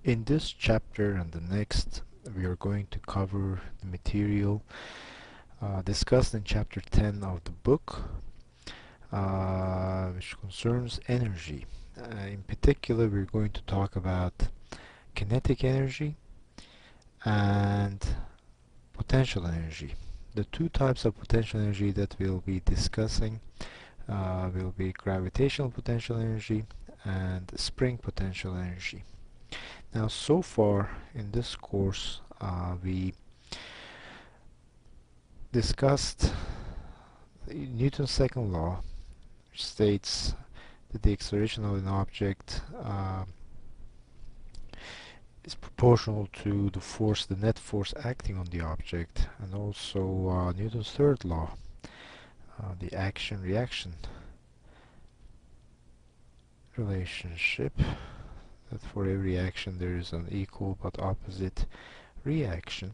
In this chapter and the next, we are going to cover the material discussed in chapter 10 of the book, which concerns energy. In particular, we're going to talk about kinetic energy and potential energy. The two types of potential energy that we'll be discussing will be gravitational potential energy and spring potential energy. Now, so far in this course, we discussed Newton's second law, which states that the acceleration of an object is proportional to the net force acting on the object, and also Newton's third law, the action-reaction relationship, that for every action there is an equal but opposite reaction.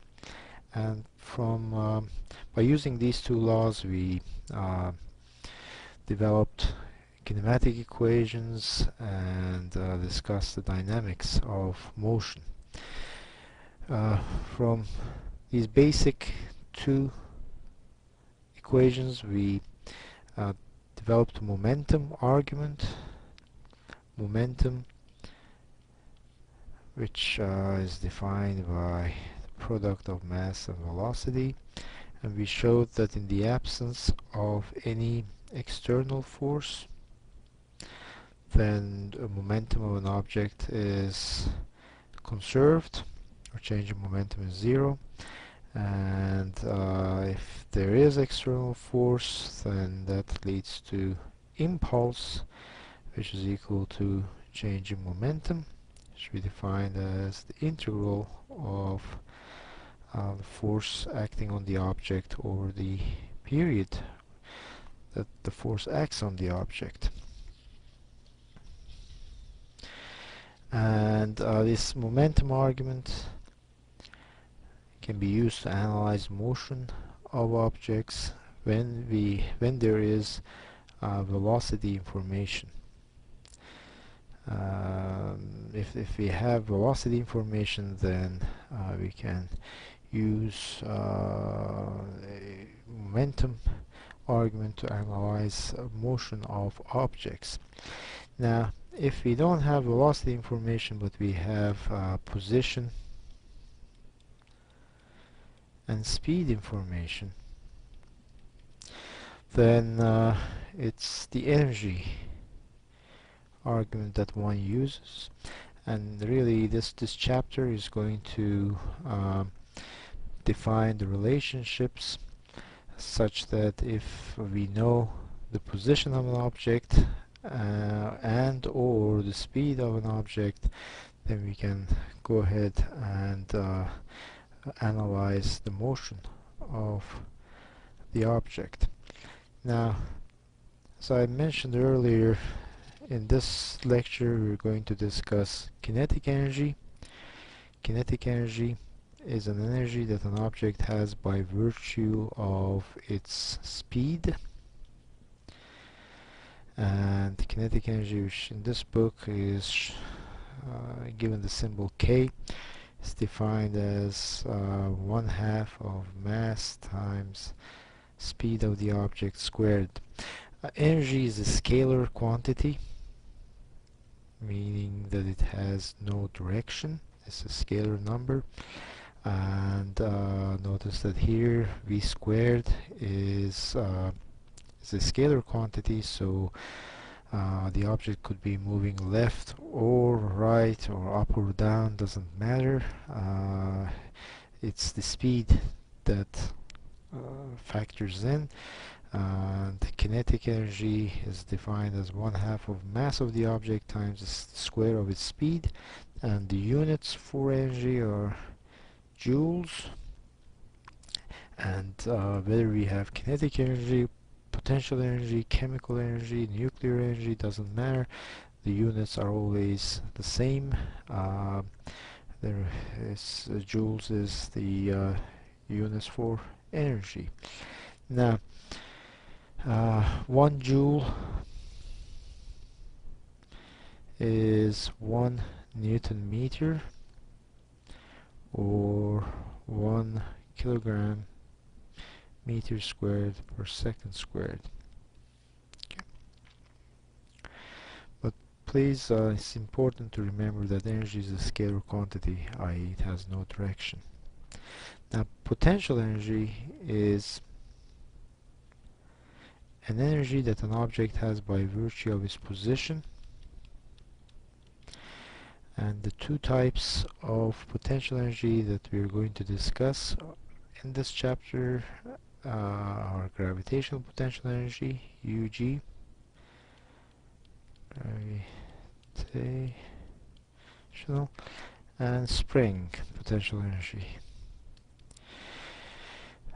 And by using these two laws, we developed kinematic equations and discussed the dynamics of motion. From these basic two equations, we developed a momentum argument. Momentum, which is defined by the product of mass and velocity, and we showed that in the absence of any external force, then the momentum of an object is conserved, or change in momentum is zero, and if there is external force, then that leads to impulse, which is equal to change in momentum, which we defined as the integral of the force acting on the object over the period that the force acts on the object. And this momentum argument can be used to analyze motion of objects when there is velocity information. If we have velocity information, then we can use a momentum argument to analyze motion of objects. Now, if we don't have velocity information, but we have position and speed information, then it's the energy argument that one uses. And really this chapter is going to define the relationships such that if we know the position of an object and or the speed of an object, then we can go ahead and analyze the motion of the object. Now, as I mentioned earlier, in this lecture we're going to discuss kinetic energy. Kinetic energy is an energy that an object has by virtue of its speed, and kinetic energy, which in this book is given the symbol K, is defined as 1/2 of mass times speed of the object squared. Energy is a scalar quantity, meaning that it has no direction. It's a scalar number, and notice that here v squared is a scalar quantity, so the object could be moving left or right or up or down, doesn't matter. It's the speed that factors in. And kinetic energy is defined as 1/2 of mass of the object times the square of its speed, and the units for energy are joules. And whether we have kinetic energy, potential energy, chemical energy, nuclear energy, doesn't matter. The units are always the same. Joules is the units for energy. Now, 1 joule is 1 Newton meter, or 1 kilogram meter squared per second squared. But please, it's important to remember that energy is a scalar quantity, i.e. it has no direction. Now, potential energy is an energy that an object has by virtue of its position, and the two types of potential energy that we are going to discuss in this chapter are gravitational potential energy, UG, gravitational, and spring potential energy.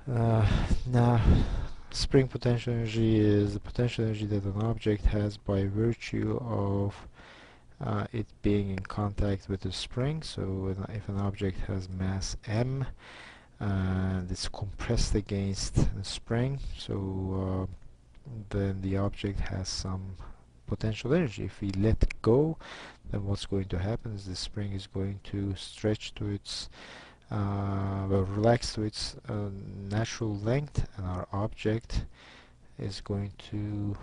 Now, spring potential energy is the potential energy that an object has by virtue of it being in contact with a spring. So if an object has mass m and it's compressed against the spring, so then the object has some potential energy. If we let go, then what's going to happen is the spring is going to stretch to its relax to its natural length, and our object is going to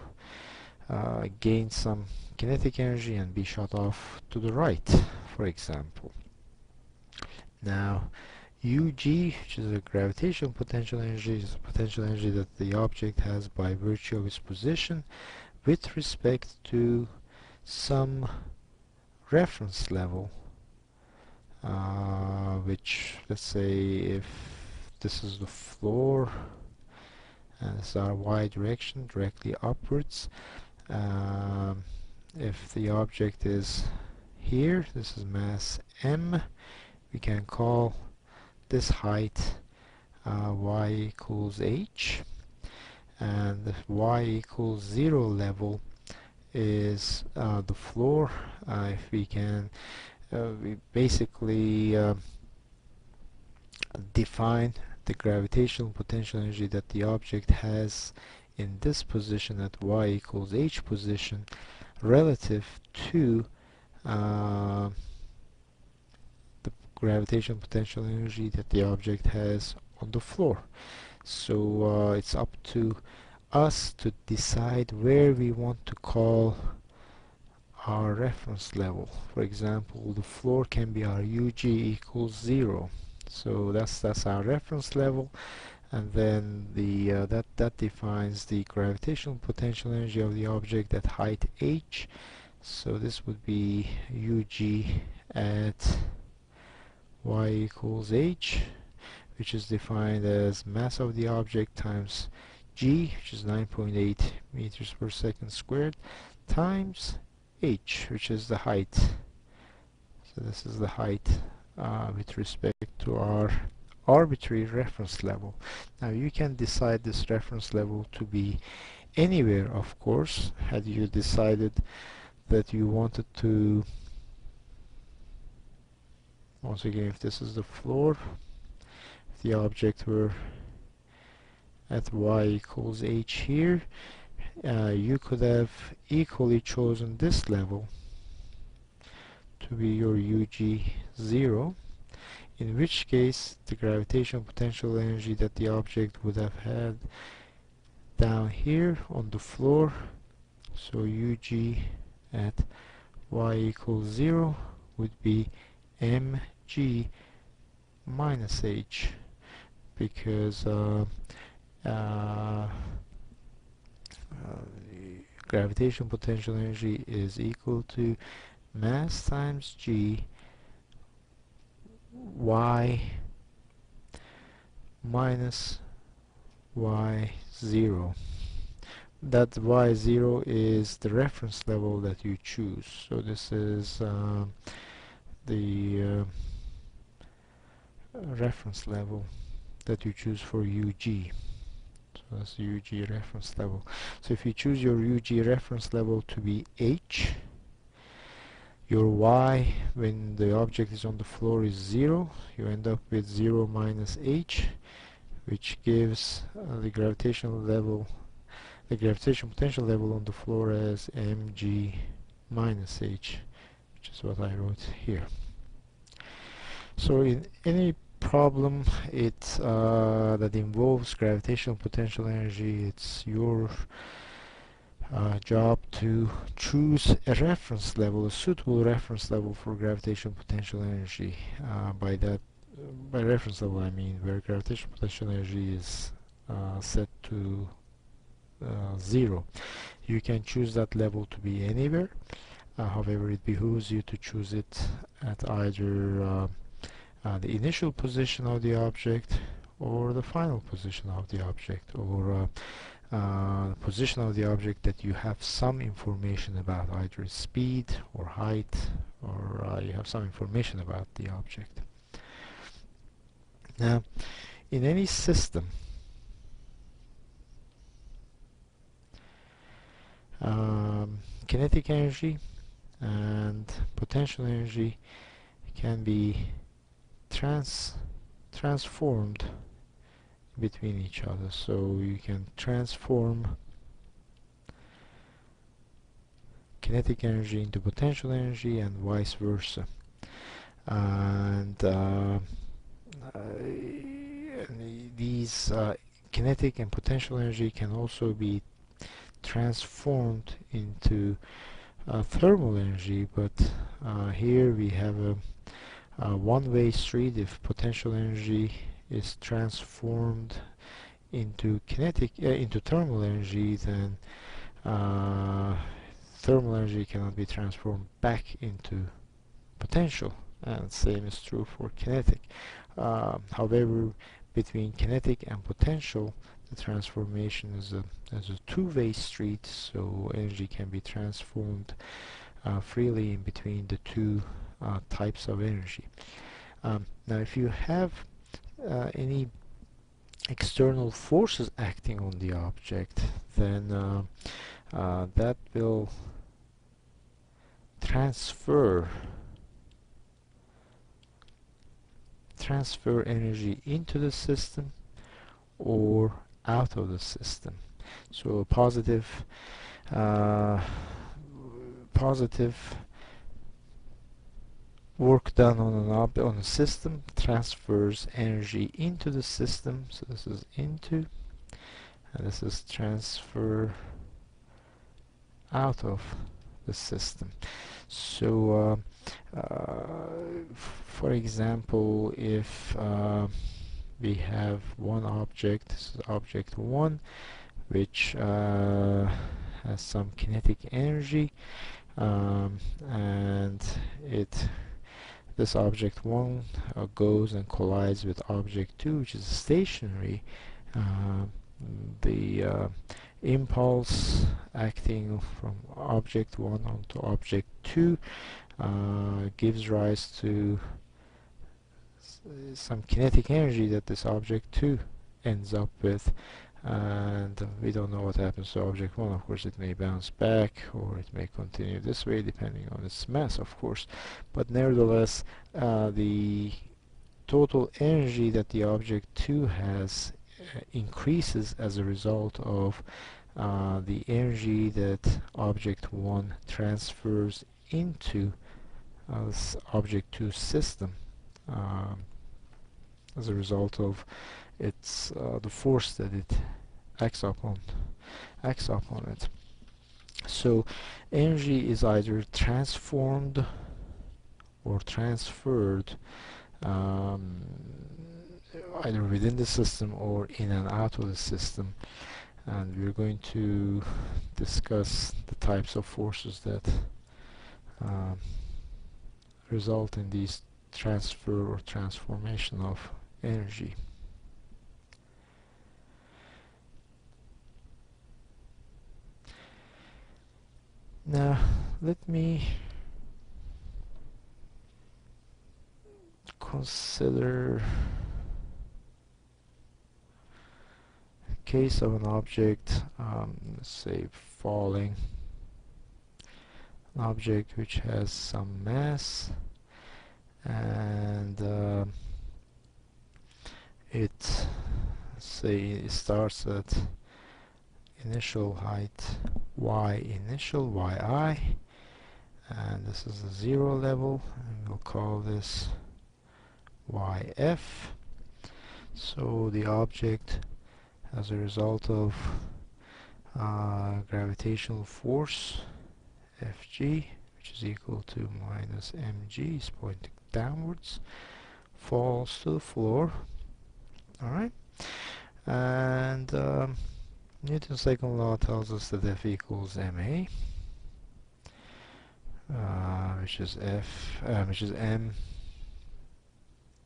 gain some kinetic energy and be shot off to the right, for example. Now, UG, which is a gravitational potential energy, is a potential energy that the object has by virtue of its position with respect to some reference level, which, let's say, if this is the floor and this is our y direction, directly upwards, if the object is here, this is mass m, we can call this height y equals h, and the y equals 0 level is the floor. If we can we basically define the gravitational potential energy that the object has in this position at y equals h position relative to the gravitational potential energy that the object has on the floor. So it's up to us to decide where we want to call our reference level. For example, the floor can be our UG equals 0. So that's our reference level, and then the that defines the gravitational potential energy of the object at height h. So this would be UG at y equals h, which is defined as mass of the object times g, which is 9.8 meters per second squared, times h, which is the height. So this is the height with respect to our arbitrary reference level. Now you can decide this reference level to be anywhere, of course. Had you decided that you wanted to, once again, if this is the floor, if the object were at y equals h here, you could have equally chosen this level to be your UG 0, in which case the gravitational potential energy that the object would have had down here on the floor, so UG at y equals 0 would be mg minus h, because the gravitational potential energy is equal to mass times g y minus y0. That y0 is the reference level that you choose. So this is the reference level that you choose for UG. So that's the UG reference level. So if you choose your UG reference level to be h, your y when the object is on the floor is 0, you end up with 0 minus h, which gives the gravitational potential level on the floor as mg minus h, which is what I wrote here. So in any problem that involves gravitational potential energy, it's your job to choose a reference level, a suitable reference level for gravitational potential energy. By reference level, I mean where gravitational potential energy is set to 0. You can choose that level to be anywhere. However, it behooves you to choose it at either the initial position of the object or the final position of the object, or the position of the object that you have some information about, either speed or height, or you have some information about the object. Now, in any system, kinetic energy and potential energy can be transformed between each other. So you can transform kinetic energy into potential energy and vice versa. And these kinetic and potential energy can also be transformed into thermal energy, but here we have a one-way street. If potential energy is transformed into into thermal energy, then thermal energy cannot be transformed back into potential, and same is true for kinetic. However, between kinetic and potential, the transformation is a two-way street, so energy can be transformed freely in between the two types of energy. Now, if you have any external forces acting on the object, then that will transfer energy into the system or out of the system. So positive work done on a system transfers energy into the system. So this is into, and this is transfer out of the system. So for example, if we have one object, this is object 1, which has some kinetic energy, and this object 1 goes and collides with object 2, which is stationary. The impulse acting from object 1 onto object 2 gives rise to some kinetic energy that this object 2 ends up with, and we don't know what happens to object 1. Of course, it may bounce back or it may continue this way depending on its mass, of course, but nevertheless the total energy that the object 2 has increases as a result of the energy that object 1 transfers into this object 2 system as a result of its the force that it acts upon it. So energy is either transformed or transferred either within the system or in and out of the system, and we're going to discuss the types of forces that result in these transfer or transformation of energy. Now let me consider a case of an object, let's say falling, an object which has some mass, and it starts at initial height y initial, yi, and this is the 0 level, and we'll call this yf. So the object, as a result of gravitational force Fg, which is equal to minus mg, is pointing downwards, falls to the floor. Alright, and Newton's second law tells us that F equals ma, which is m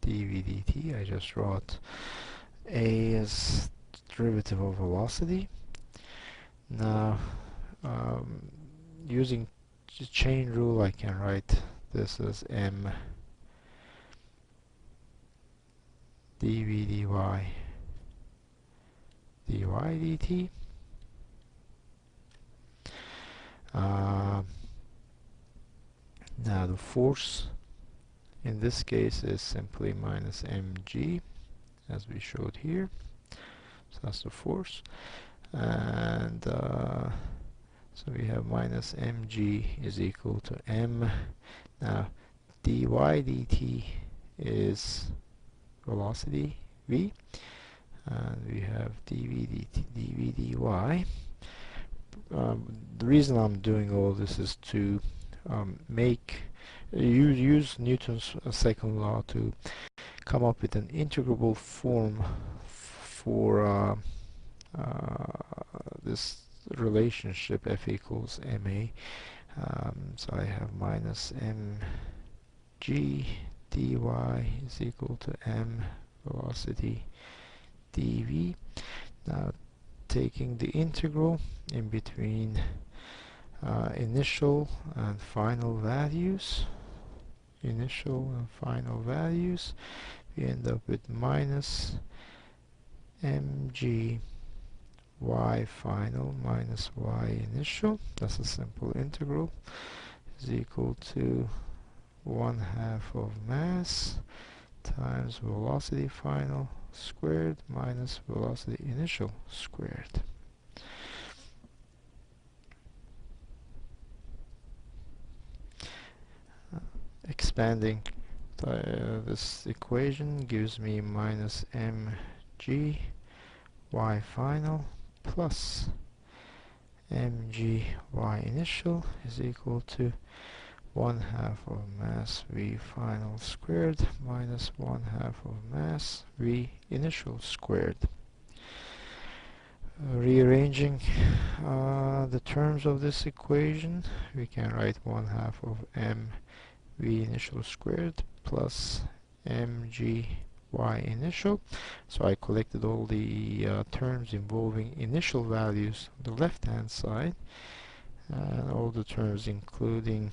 dv dt. I just wrote a as derivative of velocity. Now, using the chain rule, I can write this as m dv dy dt. Now the force in this case is simply minus mg, as we showed here. So that's the force, and so we have minus mg is equal to m. Now dy dt is velocity v, and we have dv dy. The reason I'm doing all this is to use Newton's second law to come up with an integrable form for this relationship F equals ma. So I have minus mg dy is equal to m velocity dv. Now taking the integral in between initial and final values, we end up with minus mg y final minus y initial, that's a simple integral, is equal to 1/2 of mass times velocity final squared minus velocity initial squared. Expanding this equation gives me minus mg y final plus mg y initial is equal to 1/2 of mass v final squared minus 1/2 of mass v initial squared. Rearranging the terms of this equation, we can write 1/2 of m v initial squared plus mg y initial. So I collected all the terms involving initial values on the left hand side, and all the terms including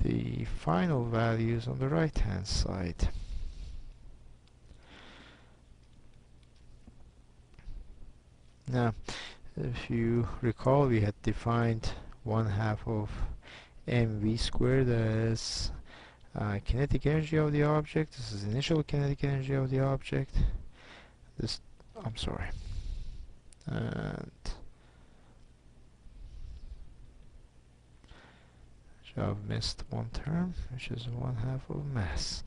the final values on the right hand side. Now, if you recall, we had defined 1/2 of mv squared as kinetic energy of the object. This is initial kinetic energy of the object. This, I'm sorry, and I've missed one term, which is 1/2 of mass.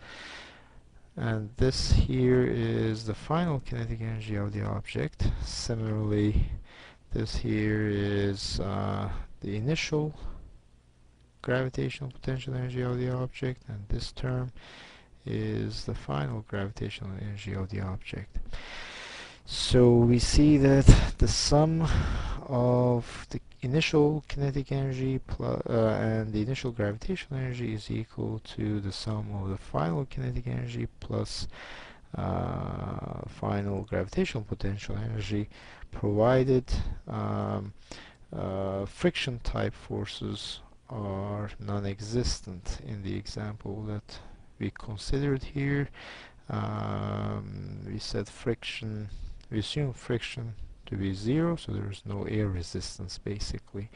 And this here is the final kinetic energy of the object. Similarly, this here is the initial gravitational potential energy of the object, and this term is the final gravitational energy of the object. So we see that the sum of the initial kinetic energy and the initial gravitational energy is equal to the sum of the final kinetic energy plus final gravitational potential energy, provided friction type forces are non-existent in the example that we considered here. We said friction, we assume friction to be 0, so there is no air resistance basically.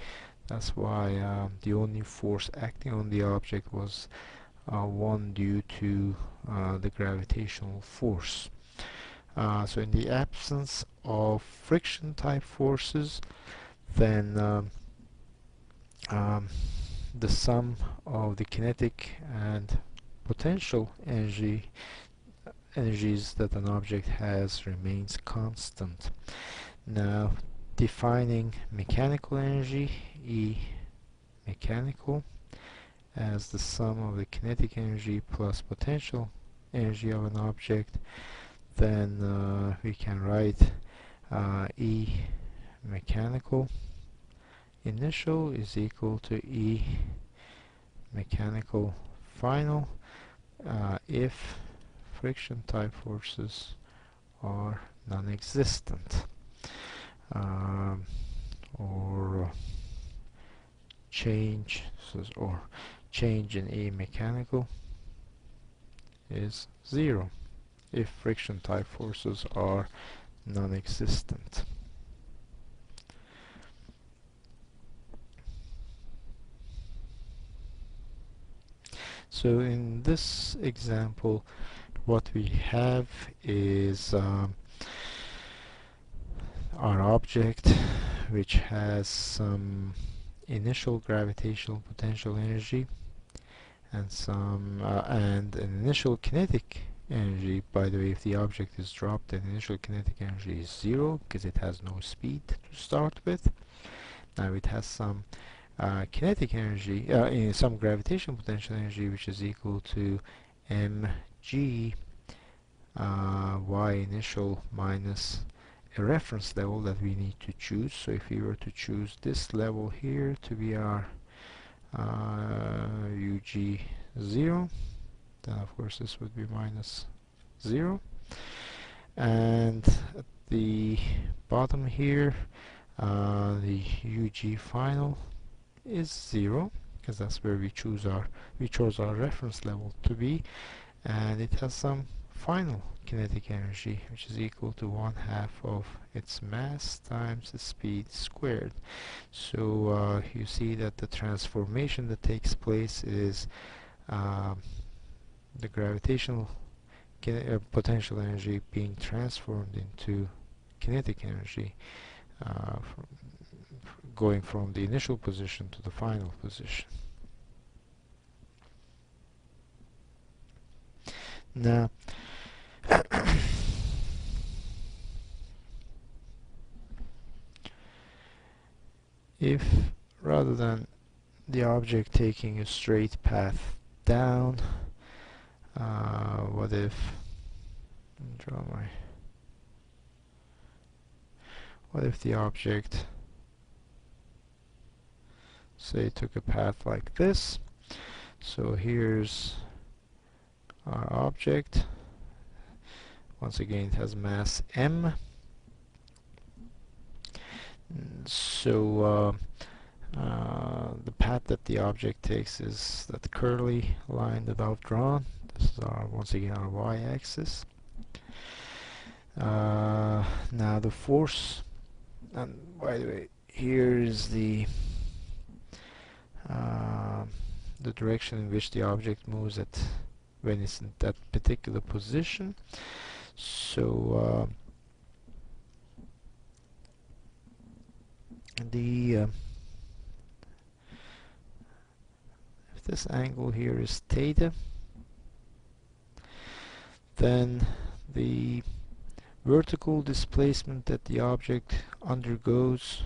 That's why the only force acting on the object was one due to the gravitational force. So in the absence of friction type forces, then the sum of the kinetic and potential energy energies that an object has remains constant. Now, defining mechanical energy, E mechanical, as the sum of the kinetic energy plus potential energy of an object, then we can write E mechanical initial is equal to E mechanical final if friction type forces are non-existent, or change in E mechanical is 0 if friction type forces are non-existent. So in this example, what we have is our object, which has some initial gravitational potential energy and an initial kinetic energy. By the way, if the object is dropped, then initial kinetic energy is 0 because it has no speed to start with. Now it has some kinetic energy, some gravitational potential energy, which is equal to mg y initial minus a reference level that we need to choose. So if we were to choose this level here to be our UG0, then of course this would be minus 0. And at the bottom here, the UG final is 0 because that's where we chose our reference level to be, and it has some final kinetic energy, which is equal to 1/2 of its mass times the speed squared. So you see that the transformation that takes place is the gravitational potential energy being transformed into kinetic energy, going from the initial position to the final position. Now, if rather than the object taking a straight path down, what if the object, say, took a path like this? So here's our object. Once again, it has mass m. So the path that the object takes is that curly line that I've drawn. This is once again our y-axis. Now the force, and by the way, here is the direction in which the object moves when it's in that particular position. So if this angle here is theta, then the vertical displacement that the object undergoes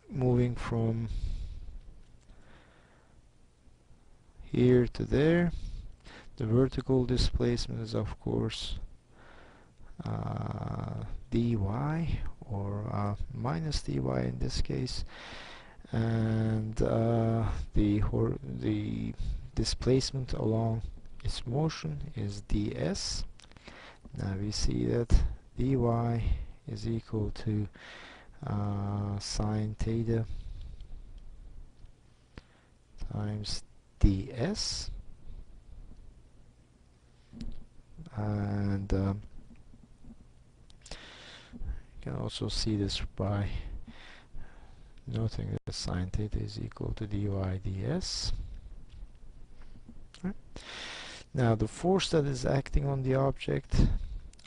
moving from here to there. The vertical displacement is of course dy, or minus dy in this case, and the displacement along its motion is ds. Now we see that dy is equal to sine theta times ds, and you can also see this by noting that sine theta is equal to dy ds. Right. Now the force that is acting on the object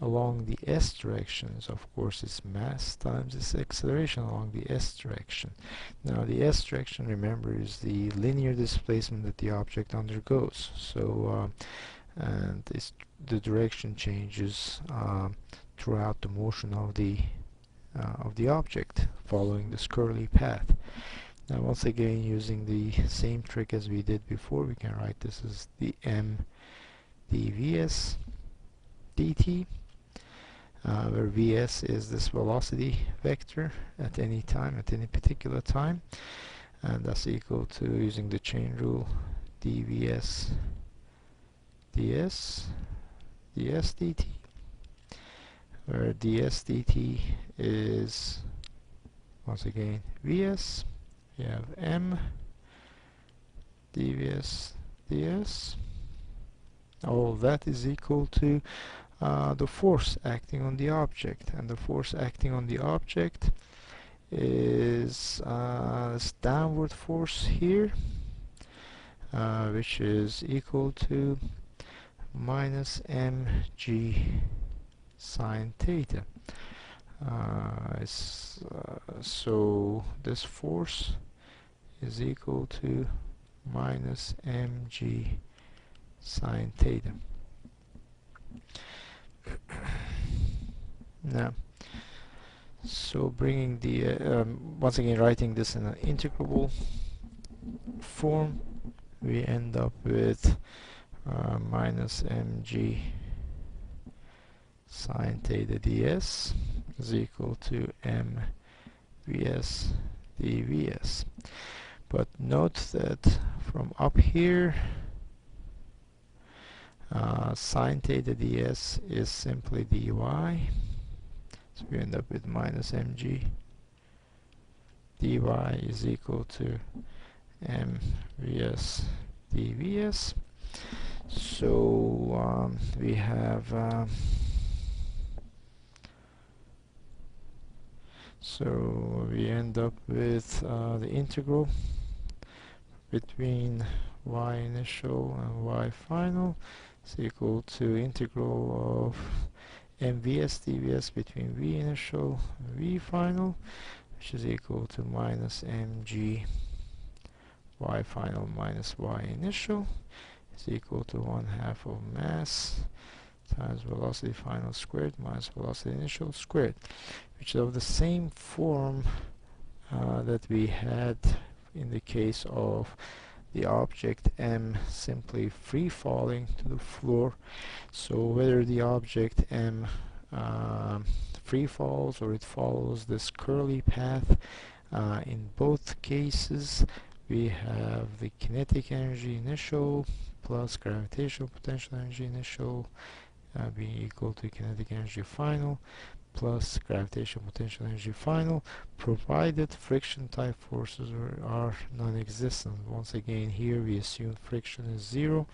along the s direction is of course its mass times its acceleration along the s direction. Now the s direction, remember, is the linear displacement that the object undergoes. So and the direction changes throughout the motion of the object following this curly path. Now once again, using the same trick as we did before, we can write this as the m dvs dt, where vs is this velocity vector at any time, at any particular time, and that's equal to, using the chain rule, dvs ds dt, where ds dt is once again vs. We have m dvs ds. All of that is equal to the force acting on the object, and the force acting on the object is this downward force here, which is equal to minus mg sine theta. So this force is equal to minus mg sine theta. Now, so bringing the once again writing this in an integrable form, we end up with minus mg sine theta ds is equal to m vs dvs. But note that from up here, sine theta ds is simply dy, so we end up with minus mg dy is equal to m vs dvs. So we have so we end up with the integral between y initial and y final is equal to integral of mvs dvs between v initial and v final, which is equal to minus mg y final minus y initial is equal to 1/2 of mass times velocity final squared minus velocity initial squared, which is of the same form that we had in the case of the object m simply free falling to the floor. So whether the object m free falls or it follows this curly path, in both cases we have the kinetic energy initial plus gravitational potential energy initial being equal to kinetic energy final plus gravitational potential energy final, provided friction type forces are non-existent. Once again, here we assume friction is 0,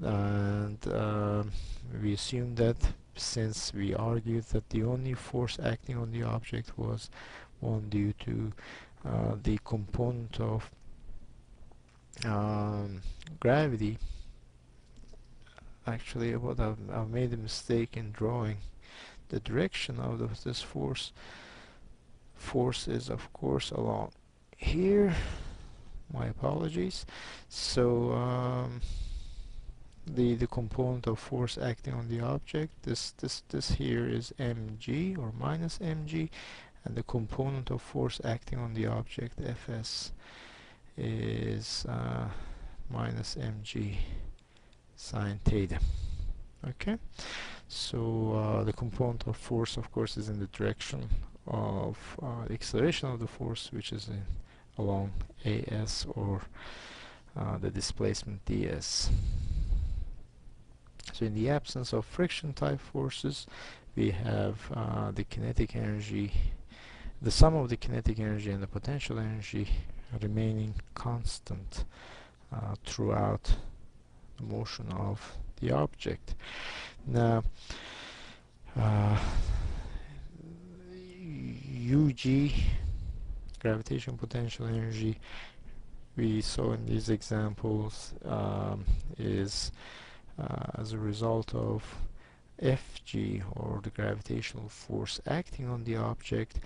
and we assume that since we argued that the only force acting on the object was one due to the component of gravity. Actually, what I've made a mistake in drawing the direction of this force. Force is of course along here. My apologies. So the component of force acting on the object, this here is mg or minus mg, and the component of force acting on the object fs is minus mg sine theta. Okay, so the component of force of course is in the direction of the acceleration of the force, which is along as, or the displacement ds. So in the absence of friction type forces, we have the kinetic energy, the sum of the kinetic energy and the potential energy remaining constant throughout the motion of the object. Now UG, gravitational potential energy, we saw in these examples is as a result of Fg, or the gravitational force acting on the object,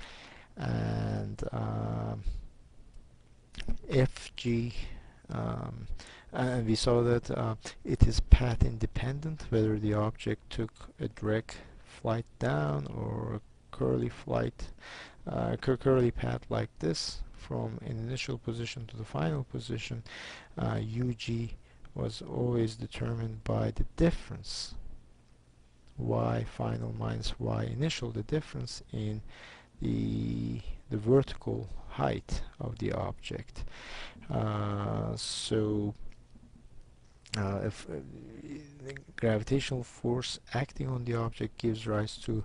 and Fg, um, and we saw that it is path independent, whether the object took a direct flight down or a curly curly path like this from an initial position to the final position. Ug was always determined by the difference y final minus y initial, the difference in the vertical height of the object. So if the gravitational force acting on the object gives rise to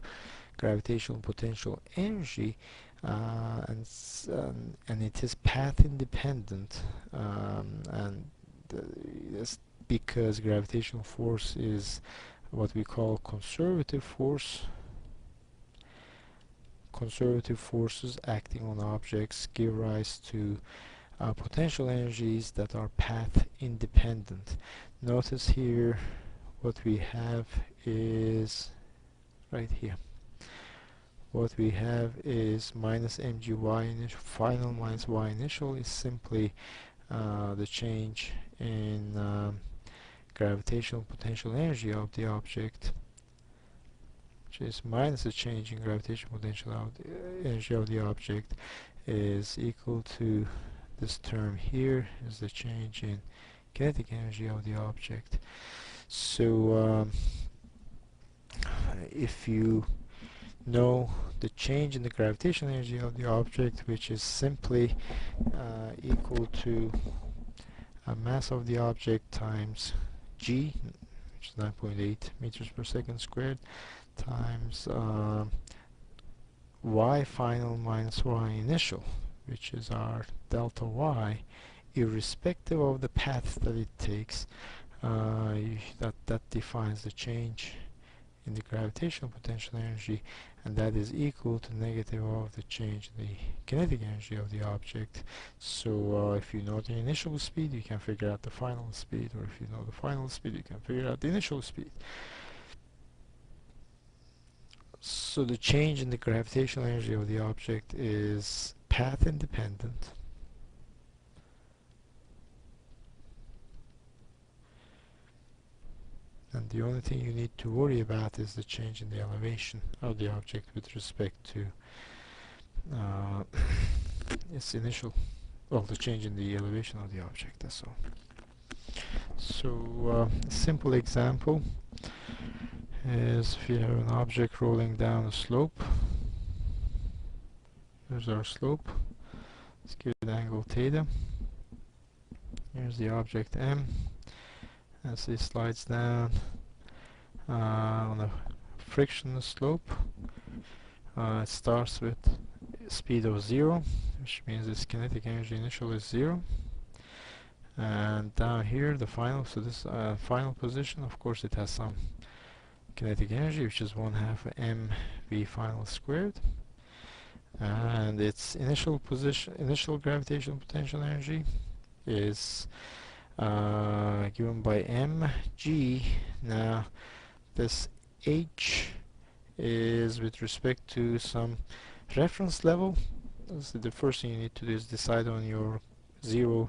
gravitational potential energy, and it is path independent, and that's because gravitational force is what we call conservative force. Conservative forces acting on objects give rise to potential energies that are path independent. Notice here what we have is right here. What we have is minus mgy initial, final minus y initial is simply the change in gravitational potential energy of the object, which is minus the change in gravitational potential energy of the object, is equal to this term here is the change in kinetic energy of the object. So if you know the change in the gravitational energy of the object, which is simply equal to mass of the object times g, which is 9.8 meters per second squared, times y final minus y initial, which is our delta y, irrespective of the path that it takes. That defines the change in the gravitational potential energy, and that is equal to negative of the change in the kinetic energy of the object. So if you know the initial speed, you can figure out the final speed, or if you know the final speed, you can figure out the initial speed. So the change in the gravitational energy of the object is path independent, and the only thing you need to worry about is the change in the elevation of the object with respect to its initial, well, the change in the elevation of the object, that's all. So a simple example is if you have an object rolling down a slope. There's our slope. Let's give it angle theta. Here's the object M. As it slides down on a frictionless slope, it starts with speed of 0, which means its kinetic energy initial is 0. And down here, the final, so this final position, of course, it has some kinetic energy, which is 1/2 mv final squared. And its initial position, initial gravitational potential energy is given by mg. Now this h is with respect to some reference level. So the first thing you need to do is decide on your 0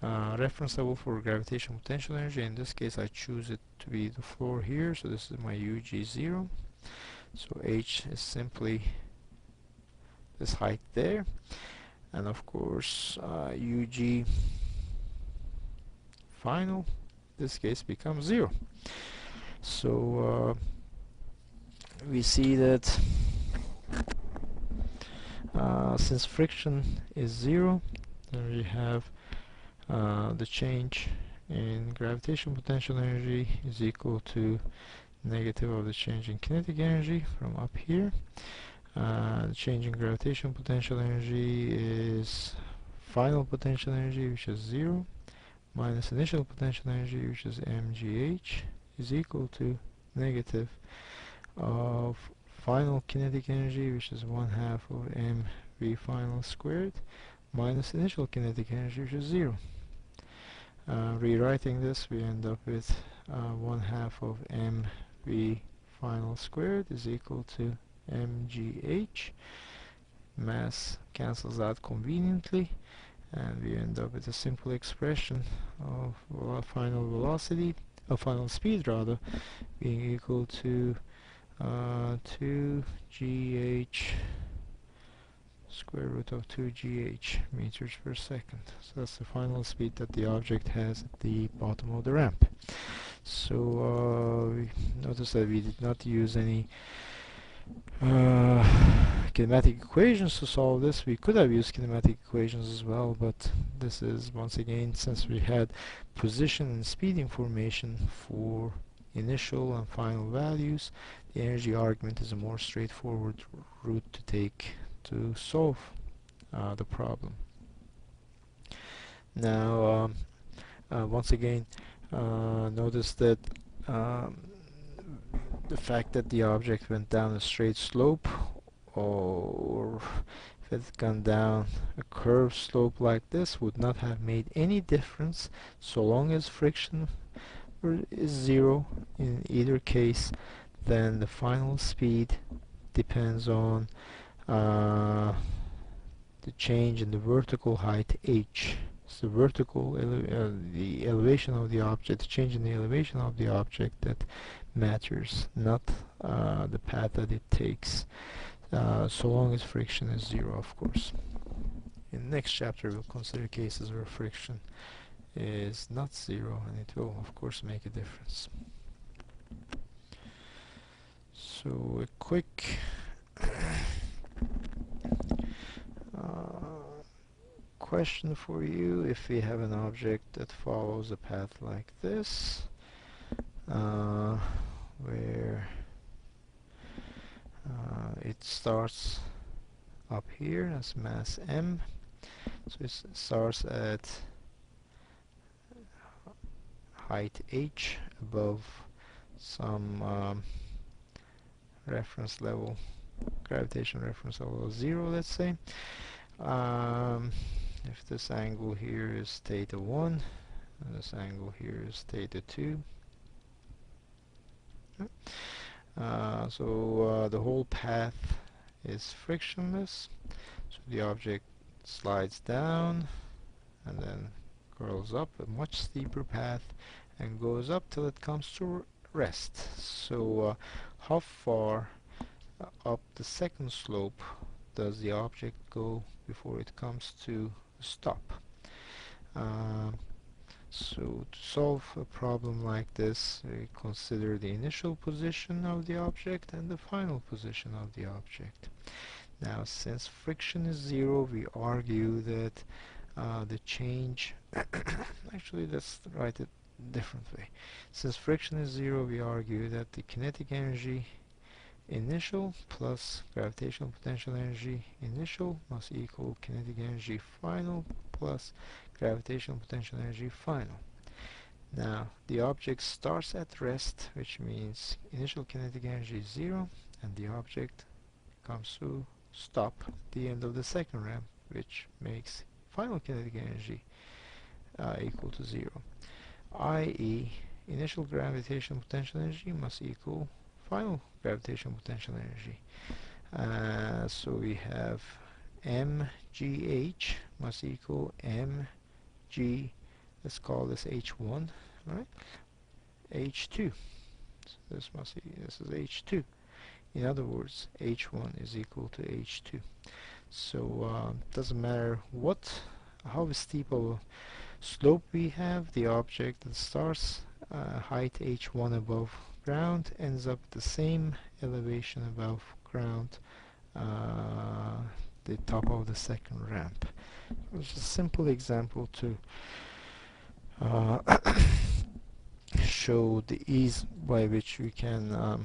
reference level for gravitational potential energy. In this case, I choose it to be the floor here, so this is my ug0. So h is simply this height there, and of course ug final, this case, becomes 0. So we see that since friction is 0, then we have the change in gravitational potential energy is equal to negative of the change in kinetic energy from up here. The change in gravitational potential energy is final potential energy, which is 0, minus initial potential energy, which is mgh, is equal to negative of final kinetic energy, which is 1/2 of mv final squared, minus initial kinetic energy, which is 0. Rewriting this, we end up with 1/2 of V final squared is equal to mgh. Mass cancels out conveniently, and we end up with a simple expression of final velocity, final speed rather, being equal to 2gh square root of 2gh meters per second. So that's the final speed that the object has at the bottom of the ramp. So we notice that we did not use any kinematic equations to solve this. We could have used kinematic equations as well, but this is, once again, since we had position and speed information for initial and final values, the energy argument is a more straightforward route to take to solve the problem. Now, once again, notice that the fact that the object went down a straight slope, or if it had gone down a curved slope like this, would not have made any difference so long as friction is zero in either case. Then the final speed depends on the change in the vertical height h. It's the the elevation of the object, the change in the elevation of the object that matters, not the path that it takes, so long as friction is zero, of course. In the next chapter we'll consider cases where friction is not zero, and it will of course make a difference. So a quick question for you: if we have an object that follows a path like this, where it starts up here as mass m, so it starts at height h above some reference level, gravitation reference level of 0, let's say. If this angle here is theta 1 and this angle here is theta 2, so the whole path is frictionless, so the object slides down and then curls up a much steeper path and goes up till it comes to rest. So how far up the second slope does the object go before it comes to stop? So to solve a problem like this, we consider the initial position of the object and the final position of the object. Now, since friction is zero, we argue that the change actually, let's write it differently. Since friction is zero, we argue that the kinetic energy initial plus gravitational potential energy initial must equal kinetic energy final plus gravitational potential energy final. Now, the object starts at rest, which means initial kinetic energy is 0, and the object comes to stop at the end of the second ramp, which makes final kinetic energy equal to 0, i.e. initial gravitational potential energy must equal final gravitational potential energy. So we have mgh must equal mg, let's call this h1, right? h2. So this is h2. In other words, h1 is equal to h2. So doesn't matter how steep of a slope we have, the object that starts height h1 above ground ends up at the same elevation above ground, the top of the second ramp. It's a simple example to show the ease by which we can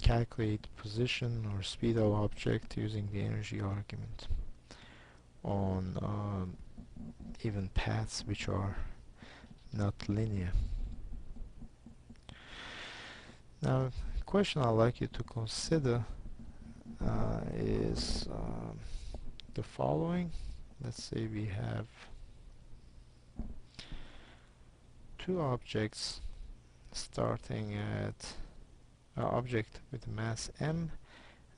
calculate position or speed of object using the energy argument on even paths which are not linear. Now, the question I'd like you to consider is the following. Let's say we have two objects starting at object with mass m,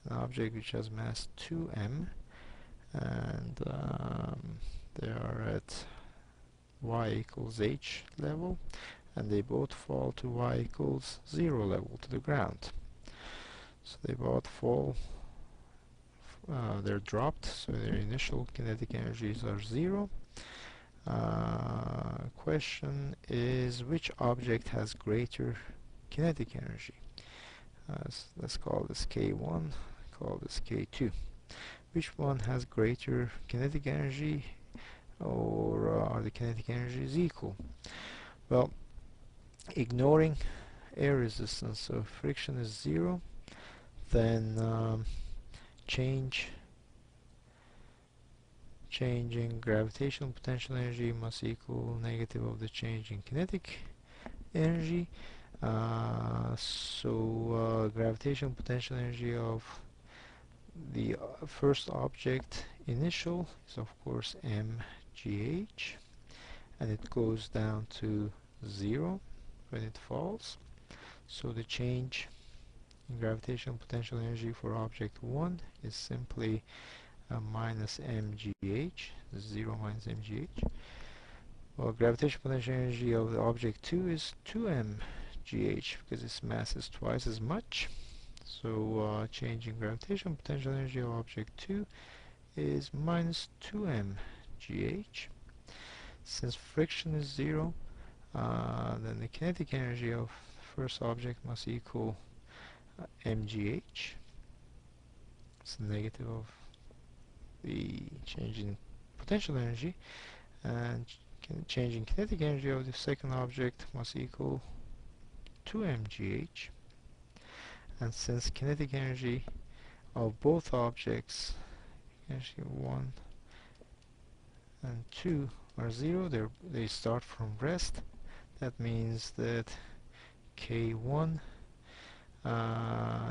an object which has mass 2m, and they are at y equals h level, and they both fall to y equals 0 level, to the ground. So they both fall, they're dropped, so their initial kinetic energies are 0. Question is, which object has greater kinetic energy? Let's call this K1, call this K2. Which one has greater kinetic energy, or are the kinetic energies equal? Well, ignoring air resistance, so if friction is 0, then change in gravitational potential energy must equal negative of the change in kinetic energy. Gravitational potential energy of the first object initial is of course mgh, and it goes down to 0 when it falls. So the change in gravitational potential energy for object 1 is simply minus mgh, 0 minus mgh. Well, gravitational potential energy of the object 2 is 2mgh because its mass is twice as much. So change in gravitational potential energy of object 2 is minus 2mgh. Since friction is 0, then the kinetic energy of the first object must equal mgh. It's the negative of the change in potential energy, and change in kinetic energy of the second object must equal 2mgh. And since kinetic energy of both objects, actually 1 and 2, are 0, they start from rest. That means that K1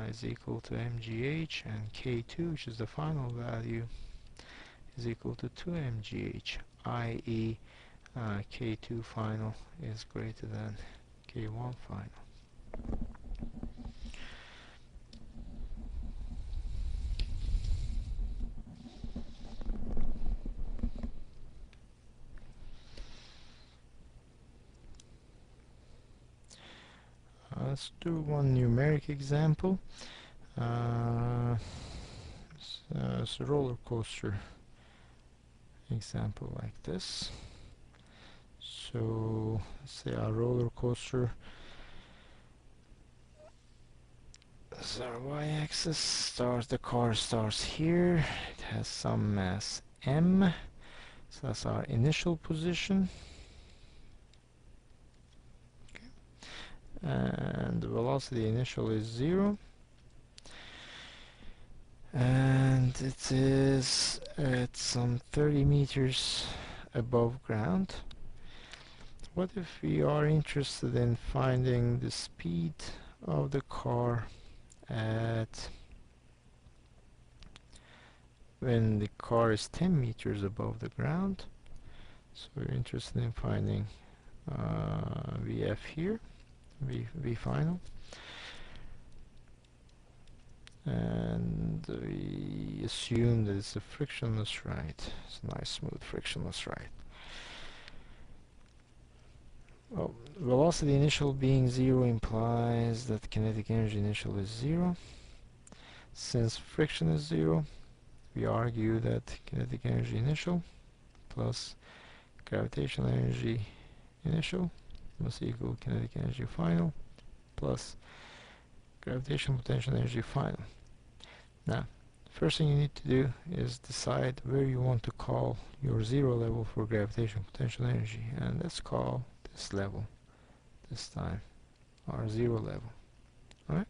is equal to mgh, and K2, which is the final value, is equal to 2mgh, i.e. K2 final is greater than K1 final. Let's do one numeric example. It's a roller coaster example like this. So let's say our roller coaster is our y-axis. The car starts here. It has some mass m. So that's our initial position. And the velocity initial is 0, and it is at some 30 meters above ground. What if we are interested in finding the speed of the car when the car is 10 meters above the ground? So we're interested in finding Vf here, V final, and we assume that it's a frictionless ride. It's a nice smooth frictionless ride. Well, velocity initial being 0 implies that kinetic energy initial is 0. Since friction is 0, we argue that kinetic energy initial plus gravitational energy initial must equal kinetic energy final plus gravitational potential energy final. Now, first thing you need to do is decide where you want to call your 0 level for gravitational potential energy, and let's call this level this time our 0 level. Alright?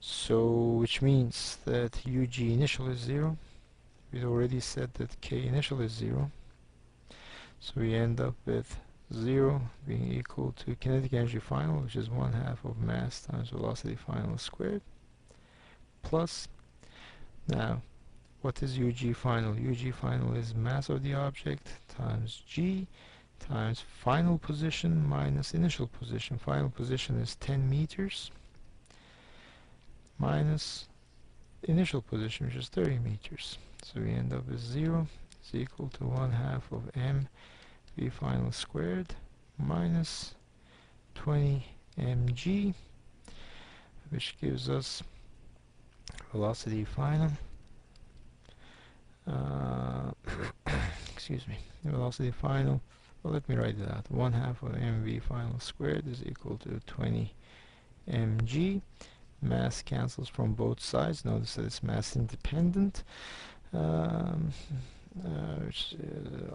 So, which means that UG initial is 0. We already said that K initial is 0. So we end up with 0 being equal to kinetic energy final, which is 1/2 of mass times velocity final squared, plus, now, what is UG final? UG final is mass of the object times G times final position minus initial position. Final position is 10 meters. minus initial position, which is 30 meters. So we end up with 0 is equal to 1/2 of mv final squared minus 20 mg, which gives us velocity final, excuse me, velocity final, well, let me write it out. 1/2 of mv final squared is equal to 20 mg. Mass cancels from both sides. Notice that it's mass independent,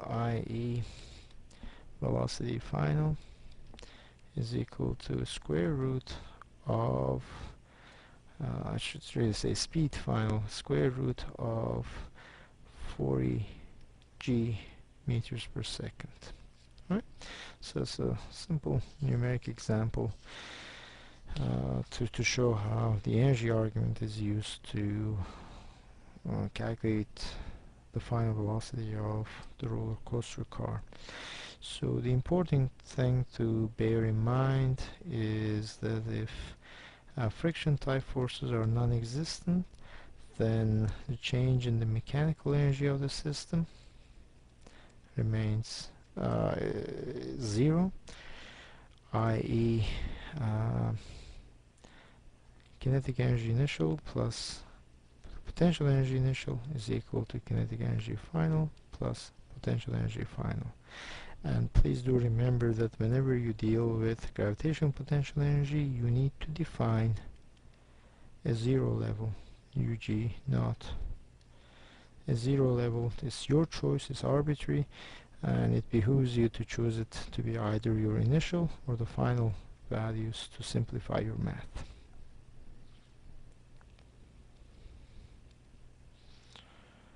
i.e. velocity final is equal to square root of, I should really say speed final, square root of 40 g meters per second. Right? So it's a simple numeric example to show how the energy argument is used to calculate the final velocity of the roller coaster car. So the important thing to bear in mind is that if friction type forces are non-existent, then the change in the mechanical energy of the system remains 0, i.e. Kinetic energy initial plus potential energy initial is equal to kinetic energy final plus potential energy final. And please do remember that whenever you deal with gravitational potential energy, you need to define a zero level, UG naught. A zero level is your choice, it's arbitrary, and it behooves you to choose it to be either your initial or the final values to simplify your math.